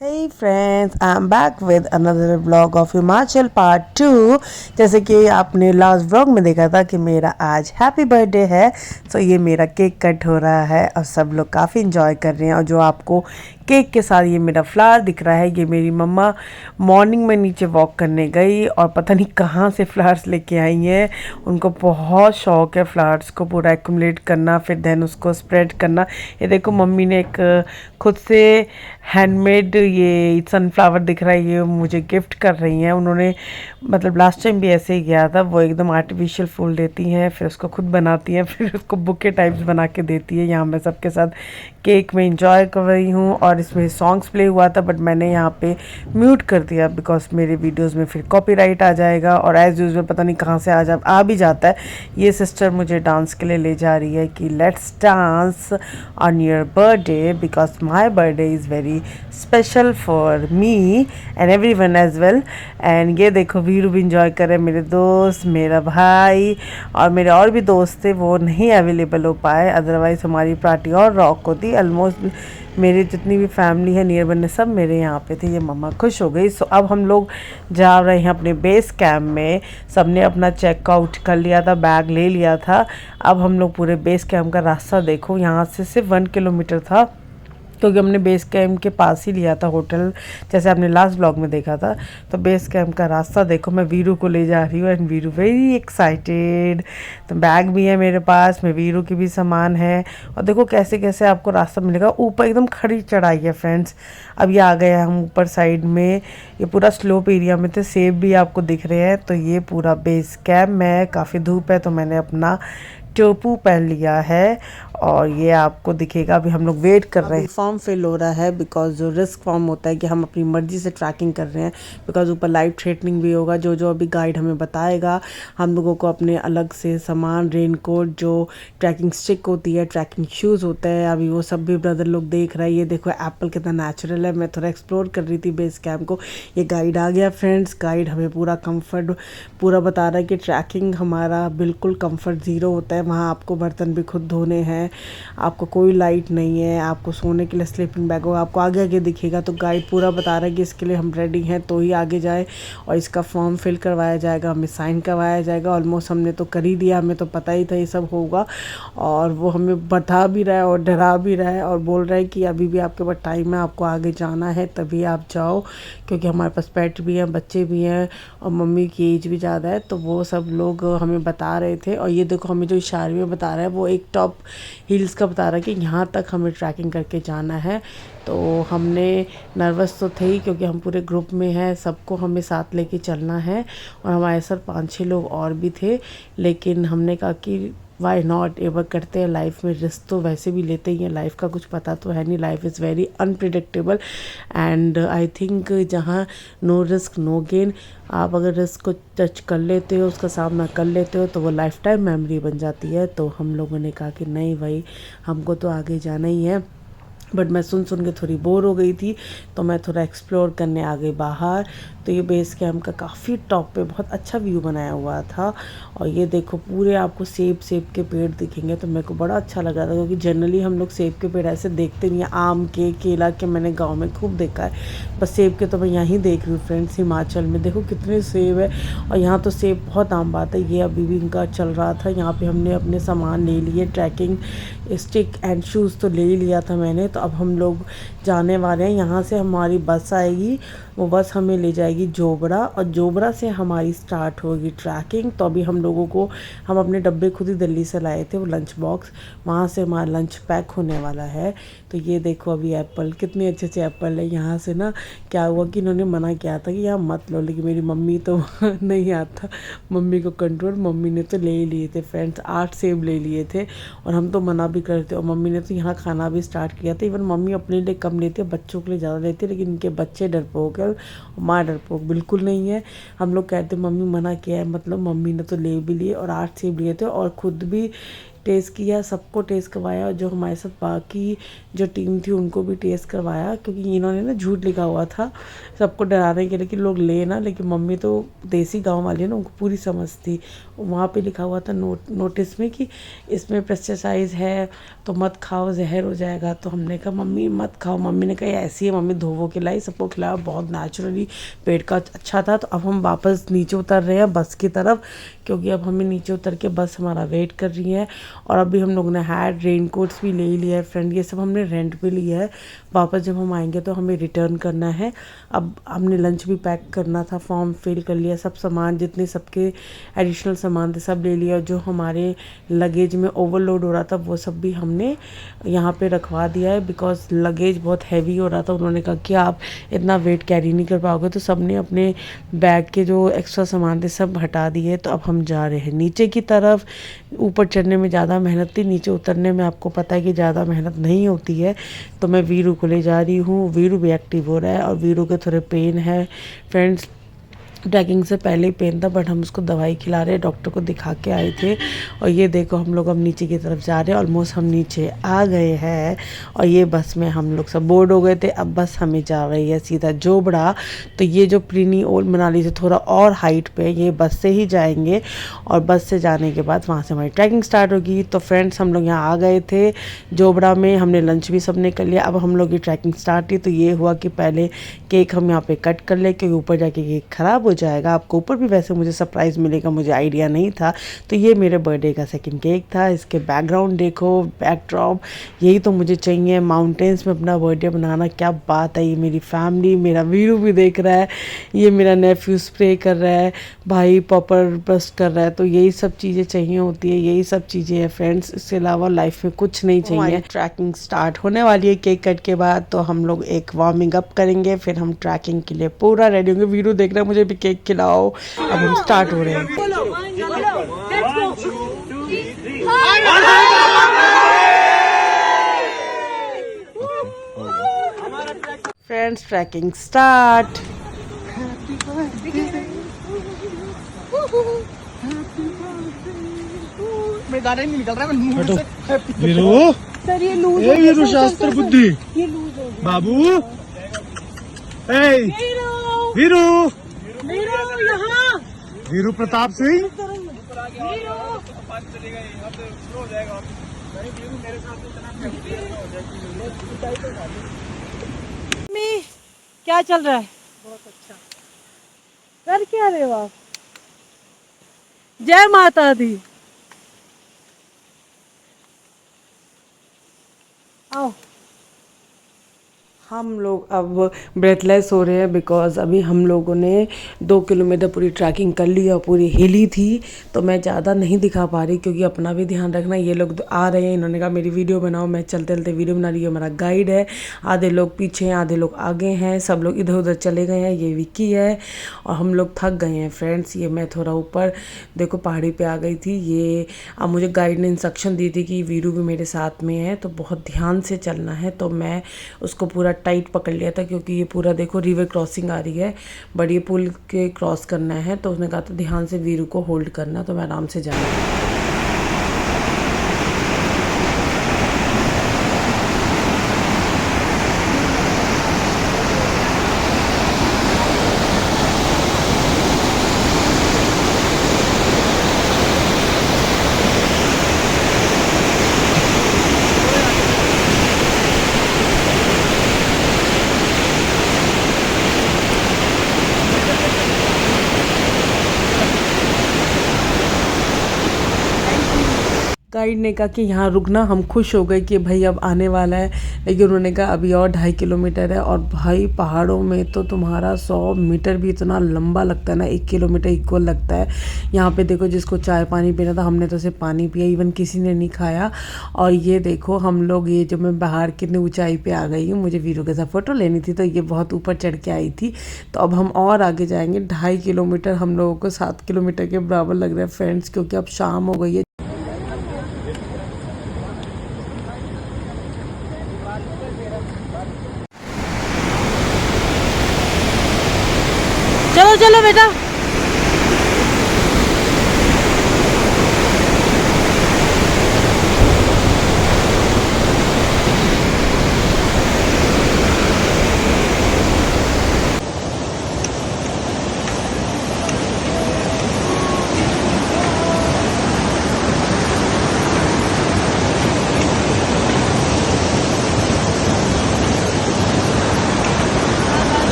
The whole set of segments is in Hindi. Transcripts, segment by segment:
Hey friends, I'm back with another vlog of Himachal part 2। जैसे कि आपने लास्ट व्लॉग में देखा था कि मेरा आज हैप्पी बर्थडे है, तो ये मेरा केक कट हो रहा है और सब लोग काफ़ी इंजॉय कर रहे हैं। और जो आपको केक के साथ ये मेरा फ्लावर दिख रहा है, ये मेरी मम्मा मॉर्निंग में नीचे वॉक करने गई और पता नहीं कहाँ से फ्लावर्स लेके आई हैं। उनको बहुत शौक है फ्लावर्स को पूरा एक्यूमुलेट करना, फिर देन उसको स्प्रेड करना। ये देखो मम्मी ने एक खुद से हैंडमेड ये सनफ्लावर दिख रहा है, ये मुझे गिफ्ट कर रही हैं उन्होंने। मतलब लास्ट टाइम भी ऐसे ही गया था, वो एकदम आर्टिफिशियल फूल देती हैं, फिर उसको खुद बनाती हैं, फिर उसको बुके टाइप्स बना के देती है। यहाँ मैं सबके साथ केक में इंजॉय कर रही हूँ और इसमें सॉन्ग्स प्ले हुआ था, बट मैंने यहाँ पे म्यूट कर दिया बिकॉज मेरे वीडियोज़ में फिर कॉपीराइट आ जाएगा। और एज़ यूजुअल पता नहीं कहाँ से आ भी जाता है। ये सिस्टर मुझे डांस के लिए ले जा रही है कि let's dance on your birthday because my birthday is very special for me and every one as well. And ये देखो वीरू भी इंजॉय कर रहे हैं, मेरे दोस्त, मेरा भाई और मेरे और भी दोस्त थे, वो नहीं अवेलेबल हो पाए, अदरवाइज़ हमारी पार्टी और रॉक होती। ऑलमोस्ट मेरी जितनी भी फैमिली है नियर बने सब मेरे यहाँ पे थे। ये मम्मा खुश हो गई। सो अब हम लोग जा रहे हैं अपने बेस कैंप में। सबने अपना चेकआउट कर लिया था, बैग ले लिया था। अब हम लोग पूरे बेस कैंप का रास्ता देखो, यहाँ से सिर्फ 1 किलोमीटर था, क्योंकि हमने बेस कैंप के पास ही लिया था होटल, जैसे आपने लास्ट ब्लॉग में देखा था। तो बेस कैंप का रास्ता देखो, मैं वीरू को ले जा रही हूँ एंड वीरू वेरी एक्साइटेड। तो बैग भी है मेरे पास में, वीरू की भी सामान है। और देखो कैसे कैसे आपको रास्ता मिलेगा, ऊपर एकदम खड़ी चढ़ाई है फ्रेंड्स। अब ये आ गए हम ऊपर साइड में, ये पूरा स्लोप एरिया में थे, सेब भी आपको दिख रहे हैं। तो ये पूरा बेस कैंप में काफ़ी धूप है, तो मैंने अपना टोपू पहन लिया है और ये आपको दिखेगा। अभी हम लोग वेट कर रहे हैं, फॉर्म फिल हो रहा है बिकॉज जो रिस्क फॉर्म होता है कि हम अपनी मर्जी से ट्रैकिंग कर रहे हैं, बिकॉज ऊपर लाइव थ्रेटनिंग भी होगा। जो जो अभी गाइड हमें बताएगा, हम लोगों को अपने अलग से सामान, रेनकोट, जो ट्रैकिंग स्टिक होती है, ट्रैकिंग शूज़ होते हैं, अभी वो सब भी ब्रदर लोग देख रहे हैं। ये देखो एप्पल कितना नेचुरल है। मैं थोड़ा एक्सप्लोर कर रही थी बेस कैंप को। ये गाइड आ गया फ्रेंड्स, गाइड हमें पूरा कंफर्ट पूरा बता रहा है कि ट्रैकिंग हमारा बिल्कुल कंफर्ट ज़ीरो होता है। वहाँ आपको बर्तन भी खुद धोने हैं, आपको कोई लाइट नहीं है, आपको सोने के लिए स्लीपिंग बैग होगा, आपको आगे आगे दिखेगा। तो गाइड पूरा बता रहा है कि इसके लिए हम रेडी हैं तो ही आगे जाए। और इसका फॉर्म फिल करवाया जाएगा, हमें साइन करवाया जाएगा। ऑलमोस्ट हमने तो कर ही दिया, हमें तो पता ही था ये सब होगा। और वो हमें बता भी रहा है और डरा भी रहा है और बोल रहा है कि अभी भी आपके पास टाइम है, आपको आगे जाना है तभी आप जाओ, क्योंकि हमारे पास पेट भी हैं, बच्चे भी हैं और मम्मी की एज भी ज़्यादा है। तो वो सब लोग हमें बता रहे थे। और ये देखो हमें जो इशारे में बता रहा है, वो एक टॉप हिल्स का बता रहा है कि यहाँ तक हमें ट्रैकिंग करके जाना है। तो हमने नर्वस तो थे ही, क्योंकि हम पूरे ग्रुप में हैं, सबको हमें साथ लेके चलना है। और हमारे साथ 5-6 लोग और भी थे, लेकिन हमने कहा कि वाई नॉट, एवर करते हैं। लाइफ में रिस्क तो वैसे भी लेते ही हैं, लाइफ का कुछ पता तो है नहीं, life is very unpredictable. And I think जहाँ नो रिस्क नो गेन, आप अगर रिस्क को टच कर लेते हो, उसका सामना कर लेते हो, तो वो लाइफ टाइम मेमोरी बन जाती है। तो हम लोगों ने कहा कि नहीं भाई, हमको तो आगे जाना ही है। बट मैं सुन के थोड़ी बोर हो गई थी, तो मैं थोड़ा एक्सप्लोर करने आ गई बाहर। तो ये बेस कैंप का काफ़ी टॉप पे बहुत अच्छा व्यू बनाया हुआ था। और ये देखो पूरे आपको सेब के पेड़ दिखेंगे। तो मेरे को बड़ा अच्छा लग रहा था, क्योंकि जनरली हम लोग सेब के पेड़ ऐसे देखते नहीं हैं। आम के, केला के मैंने गांव में खूब देखा है, बस सेब के तो मैं यहीं देख रही हूँ फ्रेंड्स। हिमाचल में देखो कितने सेब है, और यहाँ तो सेब बहुत आम बात है। ये अभी भी इनका चल रहा था। यहाँ पर हमने अपने सामान ले लिए, ट्रैकिंग स्टिक एंड शूज़ तो ले ही लिया था मैंने। तो अब हम लोग जाने वाले हैं, यहाँ से हमारी बस आएगी, वो बस हमें ले जाएगी जोबरा, और जोबरा से हमारी स्टार्ट होगी ट्रैकिंग। तो अभी हम लोगों को, हम अपने डब्बे खुद ही दिल्ली से लाए थे, वो लंच बॉक्स, वहाँ से हमारा लंच पैक होने वाला है। तो ये देखो अभी एप्पल, कितने अच्छे अच्छे एप्पल है। यहाँ से ना क्या हुआ कि इन्होंने मना किया था कि यहाँ मत लो, लेकिन मेरी मम्मी तो नहीं आता मम्मी को कंट्रोल, मम्मी ने तो ले ही लिए थे फ्रेंड्स, 8 सेब ले लिए थे। और हम तो मना भी करते, और मम्मी ने तो यहाँ खाना भी स्टार्ट किया था। इवन मम्मी अपने लिए कम लेती है, बच्चों के लिए ज़्यादा लेती है, लेकिन इनके बच्चे डरपोक है, माँ डरपोक बिल्कुल नहीं है। हम लोग कहते मम्मी मना किया है, मतलब मम्मी ने तो ले भी लिए और 8 सेब लिए थे, और ख़ुद भी टेस्ट किया, सबको टेस्ट करवाया, और जो हमारे साथ बाकी जो टीम थी उनको भी टेस्ट करवाया, क्योंकि इन्होंने ना झूठ लिखा हुआ था सबको डराने के लिए कि लोग ले ना, लेकिन मम्मी तो देसी गांव वाली है ना, उनको पूरी समझ थी। वहाँ पे लिखा हुआ था नोटिस में कि इसमें पेस्टिसाइड है तो मत खाओ, जहर हो जाएगा। तो हमने कहा मम्मी मत खाओ, मम्मी ने कहा ऐसी है, मम्मी धोवो के लाई, सबको खिलाया, बहुत नेचुरली पेट का अच्छा था। तो अब हम वापस नीचे उतर रहे हैं बस की तरफ, क्योंकि अब हमें नीचे उतर के बस हमारा वेट कर रही है। और अभी हम लोगों ने हैट, रेन कोट्स भी ले ही लिया है फ्रेंड, ये सब हमने रेंट पे लिया है। वापस जब हम आएंगे तो हमें रिटर्न करना है। अब हमने लंच भी पैक करना था, फॉर्म फिल कर लिया, सब सामान जितने सबके एडिशनल सामान थे सब ले लिया। जो हमारे लगेज में ओवरलोड हो रहा था वो सब भी हमने यहाँ पे रखवा दिया है, बिकॉज लगेज बहुत हैवी हो रहा था। उन्होंने कहा कि आप इतना वेट कैरी नहीं कर पाओगे, तो सब ने अपने बैग के जो एक्स्ट्रा सामान थे सब हटा दिए। तो अब हम जा रहे हैं नीचे की तरफ। ऊपर चढ़ने में ज़्यादा मेहनत थी, नीचे उतरने में आपको पता है कि ज़्यादा मेहनत नहीं होती है। तो मैं वीरू को ले जा रही हूँ, वीरू भी एक्टिव हो रहा है, और वीरू के थोड़े पेन है फ्रेंड्स। ट्रैकिंग से पहले ही पेन था, बट हम उसको दवाई खिला रहे हैं, डॉक्टर को दिखा के आए थे। और ये देखो हम लोग अब नीचे की तरफ जा रहे हैं, ऑलमोस्ट हम नीचे आ गए हैं। और ये बस में हम लोग सब बोर्ड हो गए थे, अब बस हमें जा रही है सीधा जोबड़ा। तो ये जो प्रीनी ओल्ड मनाली से थोड़ा और हाइट पे, ये बस से ही जाएंगे, और बस से जाने के बाद वहाँ से हमारी ट्रैकिंग स्टार्ट होगी। तो फ्रेंड्स हम लोग यहाँ आ गए थे जोबड़ा में, हमने लंच भी सबने कर लिया। अब हम लोग की ट्रैकिंग स्टार्ट थी, तो ये हुआ कि पहले केक हम यहाँ पे कट कर ले, क्योंकि ऊपर जाके केक ख़राब हो जाएगा। आपको ऊपर भी वैसे मुझे सरप्राइज़ मिलेगा, मुझे आइडिया नहीं था। तो ये मेरे बर्थडे का सेकंड केक था। इसके बैकग्राउंड देखो, बैकड्रॉप, यही तो मुझे चाहिए। माउंटेन्स में अपना बर्थडे बनाना, क्या बात है। ये मेरी फैमिली, मेरा वीरू भी देख रहा है, ये मेरा नेफ्यू स्प्रे कर रहा है, भाई पॉपर ब्रस्ट कर रहा है। तो यही सब चीज़ें चाहिए होती है, यही सब चीज़ें हैं फ्रेंड्स, इसके अलावा लाइफ में कुछ नहीं चाहिए। ट्रैकिंग स्टार्ट होने वाली है केक कट के बाद, तो हम लोग एक वार्मिंग अप करेंगे, फिर हम ट्रैकिंग के लिए पूरा रेडी होंगे। वीरू देख रहा है मुझे भी केक खिलाओ। अब हम स्टार्ट हो रहे हैं। Friends trekking start. मैं गाना नहीं निकल रहा है, मैं मुंह से। वीरू, सर ये लूज ए वीरू शास्त्र बुद्धि, ये लूज हो गया। बाबू, ए वीरू, वीरू यहाँ, वीरू प्रताप सिंह, क्या चल रहा है? बहुत अच्छा। कर क्या रहे हो आप? जय माता दी। आओ। हम लोग अब ब्रेथलेस हो रहे हैं, बिकॉज़ अभी हम लोगों ने 2 किलोमीटर पूरी ट्रैकिंग कर ली और पूरी हिली थी। तो मैं ज़्यादा नहीं दिखा पा रही, क्योंकि अपना भी ध्यान रखना। ये लोग आ रहे हैं, इन्होंने कहा मेरी वीडियो बनाओ, मैं चलते चलते वीडियो बना रही हूँ। हमारा गाइड है, आधे लोग पीछे हैं, आधे लोग आगे हैं, सब लोग इधर उधर चले गए हैं। ये विक्की है, और हम लोग थक गए हैं फ्रेंड्स। ये मैं थोड़ा ऊपर देखो पहाड़ी पे आ गई थी। ये अब मुझे गाइड ने इंस्ट्रक्शन दी थी कि वीरू भी मेरे साथ में है, तो बहुत ध्यान से चलना है। तो मैं उसको पूरा टाइट पकड़ लिया था, क्योंकि ये पूरा देखो रिवर क्रॉसिंग आ रही है, बड़ी पुल के क्रॉस करना है। तो उसने कहा था ध्यान से वीरू को होल्ड करना, तो मैं आराम से जा रही हूँ। गाइड ने कहा कि यहाँ रुकना। हम खुश हो गए कि भाई अब आने वाला है, लेकिन उन्होंने कहा अभी और 2.5 किलोमीटर है। और भाई पहाड़ों में तो तुम्हारा 100 मीटर भी इतना लंबा लगता है ना, 1 किलोमीटर इक्वल लगता है। यहाँ पे देखो जिसको चाय पानी पीना था, हमने तो सिर्फ पानी पिया, इवन किसी ने नहीं खाया। और ये देखो हम लोग, ये जो मैं बाहर कितनी ऊंचाई पे आ गई हूँ, मुझे वीरू के साथ फ़ोटो लेनी थी, तो ये बहुत ऊपर चढ़ के आई थी। तो अब हम और आगे जाएंगे। 2.5 किलोमीटर हम लोगों को 7 किलोमीटर के बराबर लग रहा है फ्रेंड्स, क्योंकि अब शाम हो गई है। चलो चलो बेटा।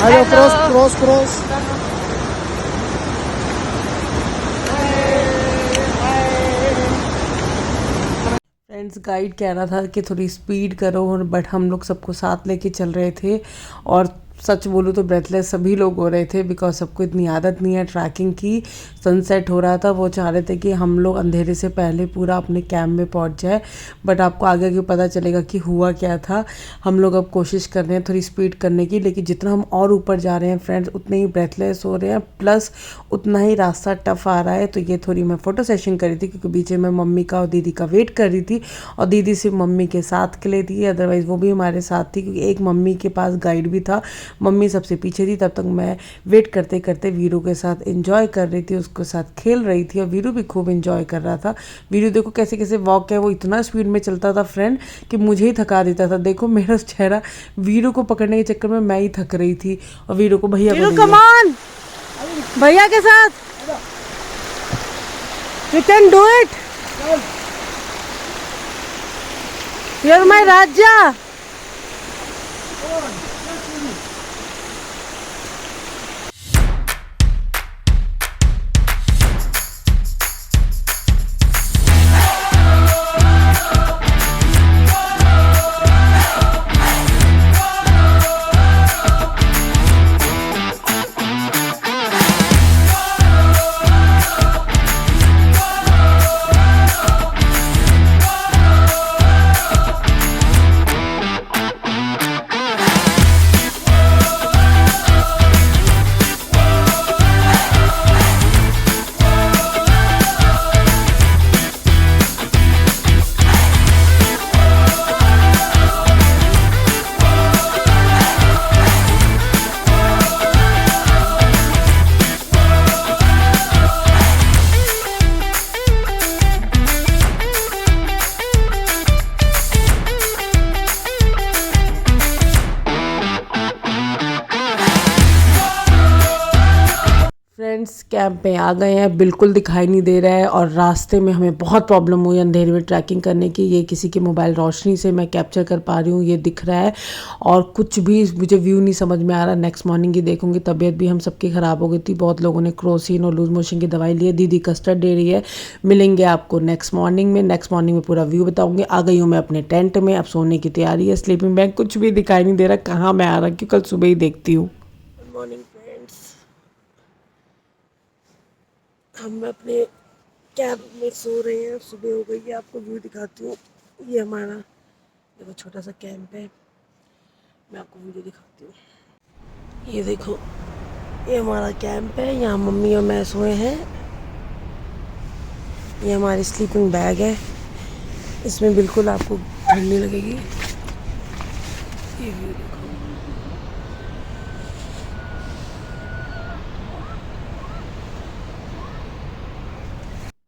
आ जाओ cross cross cross. Friends guide कह रहा था कि थोड़ी स्पीड करो, और बट हम लोग सबको साथ लेके चल रहे थे, और सच बोलूँ तो ब्रेथलेस सभी लोग हो रहे थे, बिकॉज सबको इतनी आदत नहीं है ट्रैकिंग की। सनसेट हो रहा था, वो चाह रहे थे कि हम लोग अंधेरे से पहले पूरा अपने कैंप में पहुंच जाए, बट आपको आगे आगे पता चलेगा कि हुआ क्या था। हम लोग अब कोशिश कर रहे हैं थोड़ी स्पीड करने की, लेकिन जितना हम और ऊपर जा रहे हैं फ्रेंड्स उतने ही ब्रेथलेस हो रहे हैं, प्लस उतना ही रास्ता टफ आ रहा है। तो ये थोड़ी मैं फ़ोटो सेशन करी थी, क्योंकि बीच में मम्मी का और दीदी का वेट कर रही थी, और दीदी सिर्फ मम्मी के साथ के लिए थी, अदरवाइज़ वो भी हमारे साथ थी, क्योंकि एक मम्मी के पास गाइड भी था। मम्मी सबसे पीछे थी। तब तक मैं वेट करते करते वीरू के साथ एंजॉय कर रही थी, उसके साथ खेल रही थी, और वीरू भी खूब एंजॉय कर रहा था। वीरू देखो कैसे कैसे वॉक है, वो इतना स्पीड में चलता था फ्रेंड कि मुझे ही थका देता था। देखो मेरा चेहरा वीरू को पकड़ने के चक्कर में मैं ही थक रही थी, और वीरू को भैया कम ऑन, भैया के साथ you can do it, you are my raja. Friends camp में आ गए हैं, बिल्कुल दिखाई नहीं दे रहा है, और रास्ते में हमें बहुत प्रॉब्लम हुई अंधेरे में ट्रैकिंग करने की। ये किसी की मोबाइल रोशनी से मैं कैप्चर कर पा रही हूँ, ये दिख रहा है, और कुछ भी मुझे व्यू नहीं समझ में आ रहा। नेक्स्ट मॉर्निंग की देखूंगी। तबीयत भी हम सबकी ख़राब हो गई थी, बहुत लोगों ने क्रोसिन और लूज मोशन की दवाई ली है, दीदी कस्टर्ड दे रही है। मिलेंगे आपको नेक्स्ट मॉर्निंग में पूरा व्यू बताऊँगी। आ गई हूँ मैं अपने टेंट में, अब सोने की तैयारी है। स्लीपिंग बैग कुछ भी दिखाई नहीं दे रहा कहाँ मैं आ रहा, क्योंकि कल सुबह ही देखती हूँ। गुड मॉर्निंग फ्रेंड्स, हम अपने कैंप में सो रहे हैं, सुबह हो गई है। आपको व्यू दिखाती हूँ, ये हमारा देखो छोटा सा कैंप है, मैं आपको वीडियो दिखाती हूँ। ये देखो, ये हमारा कैंप है, यहाँ मम्मी और मैं सोए हैं। ये हमारी स्लीपिंग बैग है, इसमें बिल्कुल आपको ठंड नहीं लगेगी। ये व्यू देखो,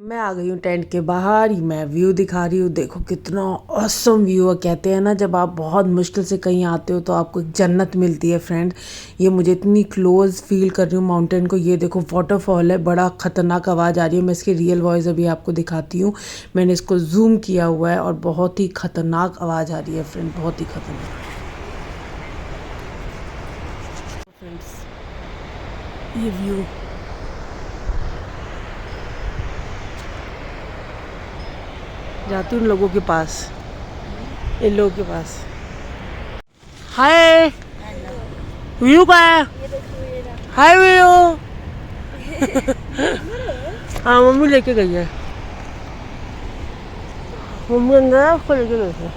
मैं आ गई हूँ टेंट के बाहर, मैं व्यू दिखा रही हूँ। देखो कितना ऑसम व्यू है। कहते हैं ना, जब आप बहुत मुश्किल से कहीं आते हो तो आपको एक जन्नत मिलती है फ्रेंड। ये मुझे इतनी क्लोज फील कर रही हूँ माउंटेन को। ये देखो वाटरफॉल है, बड़ा ख़तरनाक आवाज़ आ रही है। मैं इसकी रियल वॉइस अभी आपको दिखाती हूँ, मैंने इसको जूम किया हुआ है, और बहुत ही ख़तरनाक आवाज़ आ रही है फ्रेंड, बहुत ही ख़तरनाक। फ्रेंड्स ये व्यू, जाती हूँ उन लोगों के पास, इन लोगों के पास। हाय, व्यू का है। हाय व्यू। हाँ मम्मी लेके गई है, मम्मी अंदर है, उसको लेके गई है।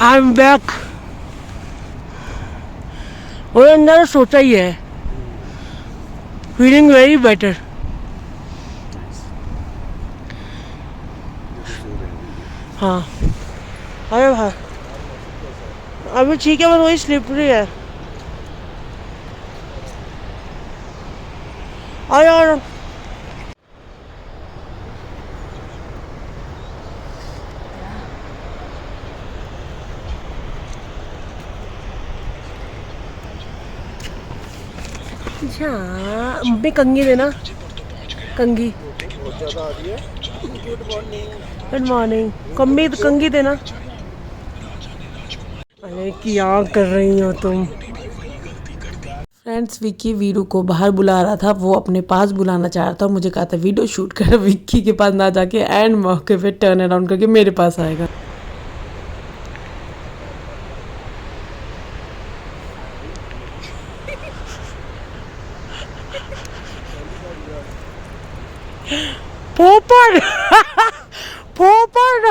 I am back. और अंदर सोचा ही है, फीलिंग वेरी बेटर। हाँ अरे भाई अभी ठीक है, बस वही स्लिपरी है। और अच्छा मम्मी कंगी देना। कंगी गुड मॉर्निंग कंगी देना। अरे क्या कर रही हो तुम? फ्रेंड्स विक्की वीरू को बाहर बुला रहा था, वो अपने पास बुलाना चाह रहा था। मुझे कहा था वीडियो शूट कर, विक्की के पास ना जाके एंड मौके पे टर्न अराउंड करके मेरे पास आएगा। पोपट पोपट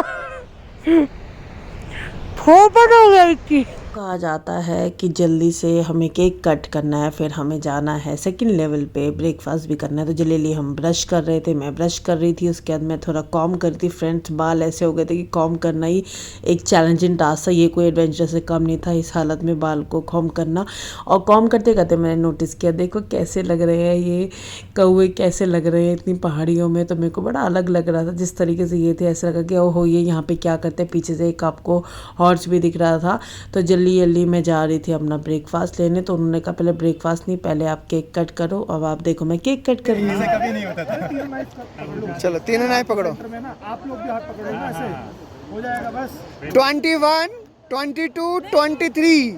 पोपट हो गई थी। कहा जाता है कि जल्दी से हमें केक कट करना है, फिर हमें जाना है सेकंड लेवल पे, ब्रेकफास्ट भी करना है। तो जल्दी हम ब्रश कर रहे थे, मैं ब्रश कर रही थी, उसके बाद मैं थोड़ा कॉम कर रही थी। फ्रेंड्स बाल ऐसे हो गए थे कि कॉम करना ही एक चैलेंजिंग टास्क था, ये कोई एडवेंचर से कम नहीं था इस हालत में बाल को कॉम करना। और कॉम करते करते मैंने नोटिस किया, देखो कैसे लग रहे हैं ये कौवे, कैसे लग रहे हैं इतनी पहाड़ियों में। तो मेरे को बड़ा अलग लग रहा था जिस तरीके से ये थे, ऐसा लगा कि ओहो ये यहाँ पे क्या करते हैं। पीछे से एक आपको हॉर्स भी दिख रहा था। तो जल्दी मैं जा रही थी अपना ब्रेकफास्ट लेने, तो उन्होंने कहा पहले ब्रेकफास्ट नहीं, पहले आप केक कट करो। अब आप देखो मैं केक कट कर रही हूँ। कभी नहीं होता था। चलो तीनों नाइफ पकड़ो। आप लोग भी हाथ पकड़ो ना, ऐसे हो जाएगा बस। 21, 22, 23।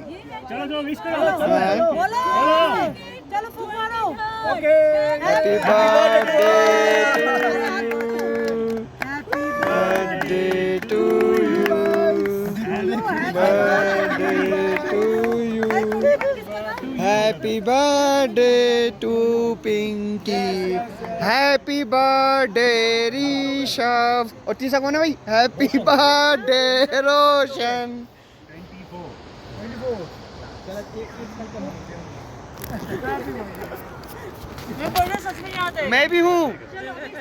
चलो जो विश करो चलो फुफारो। Okay. Happy birthday to you, birthday to you, happy birthday to Pinky, happy birthday Rishabh, और तीसरा कौन है भाई? Happy birthday Roshan. मैं भी हूँ।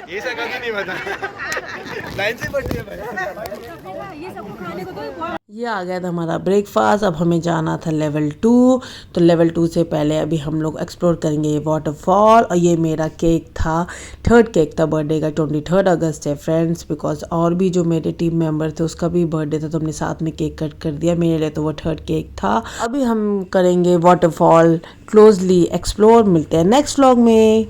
ये सब कभी नहीं बता। लाइन से बढ़ती है भाई। ये आ गया था हमारा ब्रेकफास्ट। अब हमें जाना था लेवल 2। तो लेवल 2 से पहले अभी हम लोग एक्सप्लोर करेंगे ये वाटरफॉल। और ये मेरा केक था, थर्ड केक था बर्थडे का, 23 अगस्त है फ्रेंड्स। बिकॉज और भी जो मेरे टीम मेंबर थे उसका भी बर्थडे था, तो हमने साथ में केक कट कर दिया। मेरे लिए तो वो थर्ड केक था। अभी हम करेंगे वाटरफॉल क्लोजली एक्सप्लोर। मिलते हैं नेक्स्ट व्लॉग में।